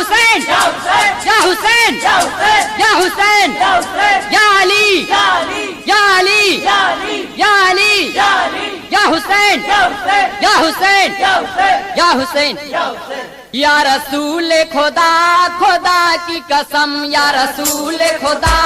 حسین یا حسین یا حسین یا علی یا علی یا علی یا حسین یا حسین یا حسین یا رسول خدا خدا کی قسم یا رسول خدا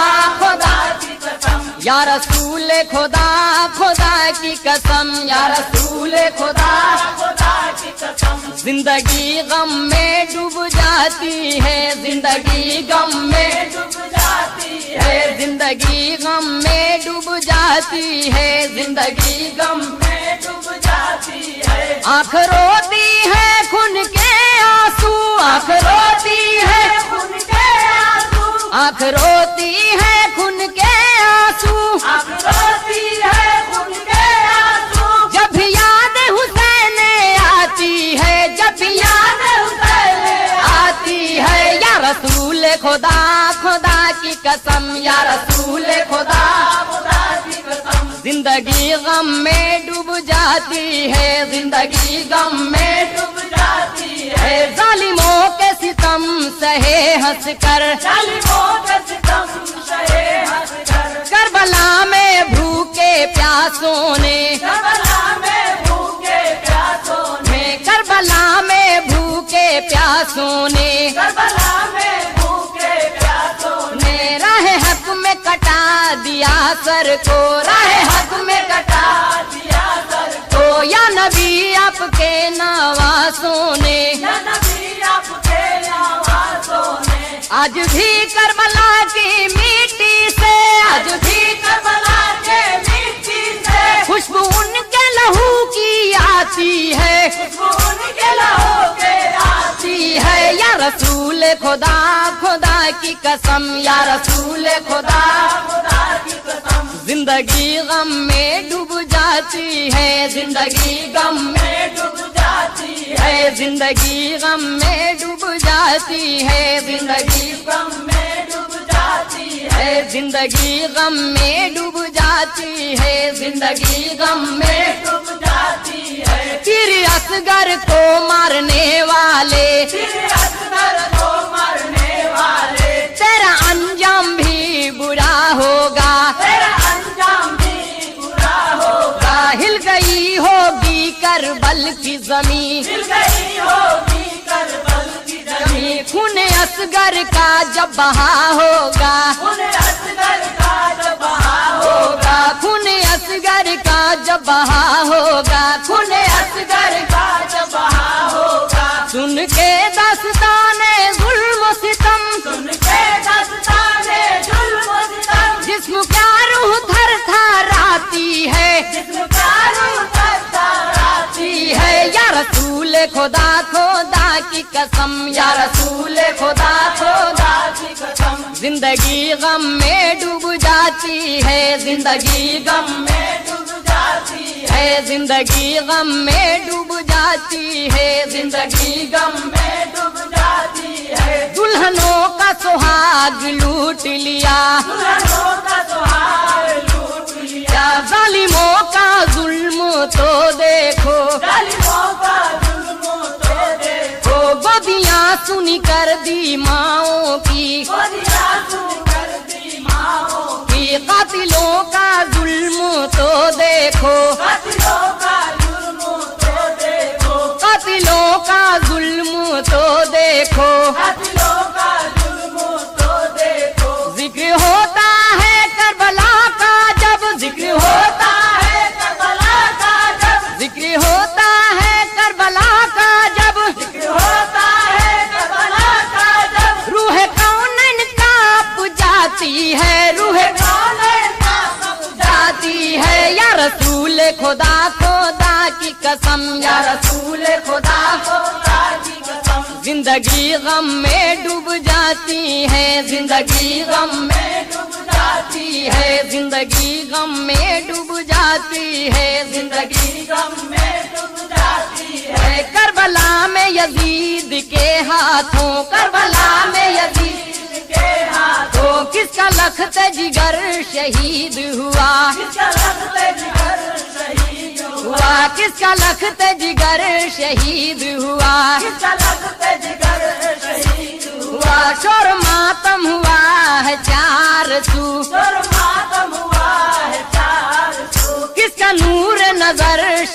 خدا کی قسم یا رسول خدا خدا کی قسم یا رسول خدا خدا کی قسم زندگی غم میں ڈوب جاتی ہے زندگی غم میں ڈوب جاتی ہے زندگی غم میں ڈوب جاتی ہے زندگی غم میں ڈوب جاتی ہے آنکھ روتی ہے خون کے آنسو آنکھ روتی ہے خون کے آنسو آنکھ روتی ہے خون کے آنسو آنکھ روتی ہے خون کے آنسو جب یاد حسین آتی ہے جب یاد حسین آتی ہے یا رسول خدا خدا کی قسم یا رسول خدا خدا کی قسم زندگی غم میں ڈوب جاتی ہے زندگی غم میں ڈوب جاتی ہے ظالموں کے ستم سہے ہنس کر ظالموں کے ستم سہے ہنس کر کربلا میں بھوکے پیاسوں نے کربلا میں بھوکے پیاسوں نے کربلا میں بھوکے پیاسوں نے کربلا میں بھوکے پیاسوں نے راہ حق میں کٹا دیا سر کو راہ حق میں کٹا دیا سر کو یا نبی آپ کے نواسوں نے یا نبی آپ کے نواسوں نے آج بھی کربلا کی مٹی سے آج بھی کربلا کے مٹی سے خوشبو ان کے لہو کی آتی ہے خوشبو ان کے لہو کے آتی ہے یا رسول خدا خدا کی قسم یا رسول خدا خدا کی قسم زندگی غم میں ڈوب جاتی ہے زندگی غم میں ڈوب جاتی ہے زندگی غم میں ڈوب جاتی ہے زندگی غم میں ڈوب جاتی ہے زندگی غم میں ڈوب جاتی ہے زندگی غم میں ڈوب جاتی ہے پھر اصغر کو مارنے والے پھر اصغر کو مارنے والے تیرا انجام بھی برا ہوگا تیرا انجام بھی برا ہوگا ہل گئی ہوگی کربل کی زمین ہل گئی ہوگی کربل کی زمین خون اصغر کا جب بہا ہوگا خون اصغر کا جب بہا ہوگا خون اصغر کا جب بہا ہوگا خون اصغر کا جب بہا ہوگا سن کے داستان ظلم و ستم سن کے داستان ظلم و ستم جسم کا روح تھر تھر آتی ہے جسم کا روح تھر تھر آتی ہے یا رسول خدا خدا کی قسم یا رسول خدا خدا کی قسم زندگی غم میں ڈوب جاتی ہے زندگی غم میں ڈوب جاتی ہے زندگی غم میں ڈوب جاتی ہے زندگی غم میں ڈوب جاتی ہے دلہنوں کا سہاگ لوٹ لیا دلہنوں کا سہاگ لوٹ لیا ظالموں کا ظلم تو دیکھو ظالموں کا ظلم تو دیکھو گودیاں سنی کر دی ماؤں کی گودیاں سنی کر دی ماؤں کی قاتلوں کا ظلم تو دیکھو قاتلوں کا ظلم تو دیکھو قاتلوں کا ظلم تو دیکھو قاتلوں کا ظلم تو دیکھو ذکر ہوتا ہے کربلا کا جب ذکر ہوتا ہے کربلا کا جب ذکر ہوتا ہے کربلا کا جب ذکر ہوتا ہے کربلا کا جب روح کونین کانپ جاتی ہے روح کونین کانپ جاتی ہے یا رسول خدا خدا کی قسم یا رسول خدا خدا کی قسم زندگی غم میں ڈوب جاتی ہے زندگی غم میں ڈوب جاتی ہے زندگی غم میں ڈوب جاتی ہے زندگی غم میں ڈوب جاتی ہے کربلا میں یزید کے ہاتھوں کربلا میں یزید کے ہاتھوں کس کا لخت جگر شہید ہوا کس کا لخت جگر شہید ہوا کس کا لخت جگر شہید ہوا کس کا لخت جگر شہید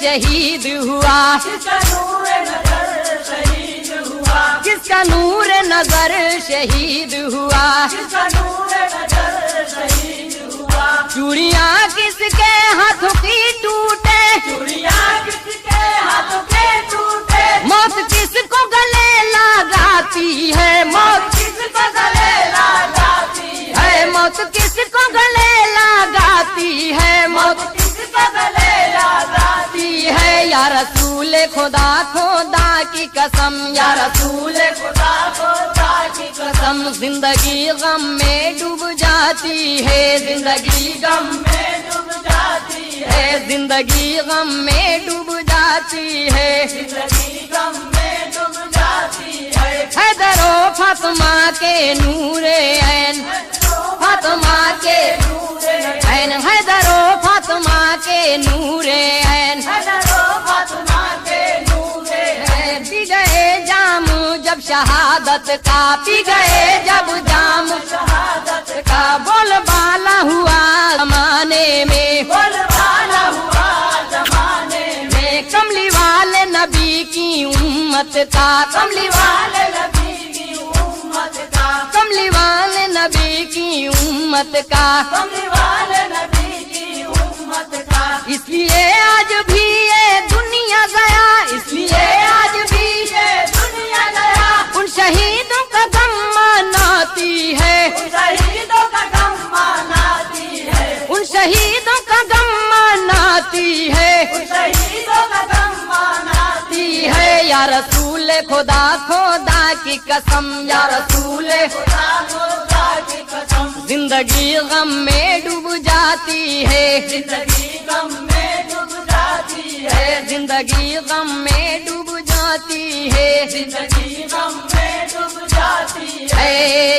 شہید ہوا جس کا نور نظر شہید ہوا جس کا نور نظر شہید ہوا جس کا نور نظر شہید ہوا چوڑیاں کس کے ہاتھوں کی ٹوٹے چوڑیاں کس کے ہاتھوں کے ٹوٹے موت کس کو گلے لگاتی ہے موت کس کو گلے لگاتی ہے موت کس کو گلے لگاتی ہے موت کس کو گلے لگاتی ہے یا رسول خدا خدا کی قسم یا رسول خدا خدا کی قسم زندگی غم میں ڈوب جاتی ہے زندگی غم میں ڈوب جاتی ہے ہے زندگی غم میں ڈوب جاتی ہے زندگی غم میں ڈوب جاتی ہے حیدر و فاطمہ کے نور عین فاطمہ کے عین حیدر و فاطمہ کے نور عین فاطمہ کے نور پی گئے جام جب شہادت کا پی گئے جب جام شہادت کا بول بالا ہوا زمانے میں بول والا ہوا زمانے میں کملی والے نبی کی امت کا کملی والے نبی کی امت کا کملی والے نبی کی امت کا کملی والے نبی کی امت کا اس لیے آج بھی یہ دنیا گیا اس لیے آج بھی یہ دنیا گیا ان شہیدوں کا غم مناتی ہے شہیدوں کا غم مناتی ہے ان شہیدوں کا غم مناتی ہے شہیدوں کا غم مناتی ہے یا رسول خدا خدا کی قسم یا رسول خدا خدا کی قسم زندگی غم میں ڈوب جاتی ہے زندگی غم میں ڈوب جاتی ہے زندگی غم میں ڈوب جاتی ہے زندگی غم میں ڈوب جاتی ہے اے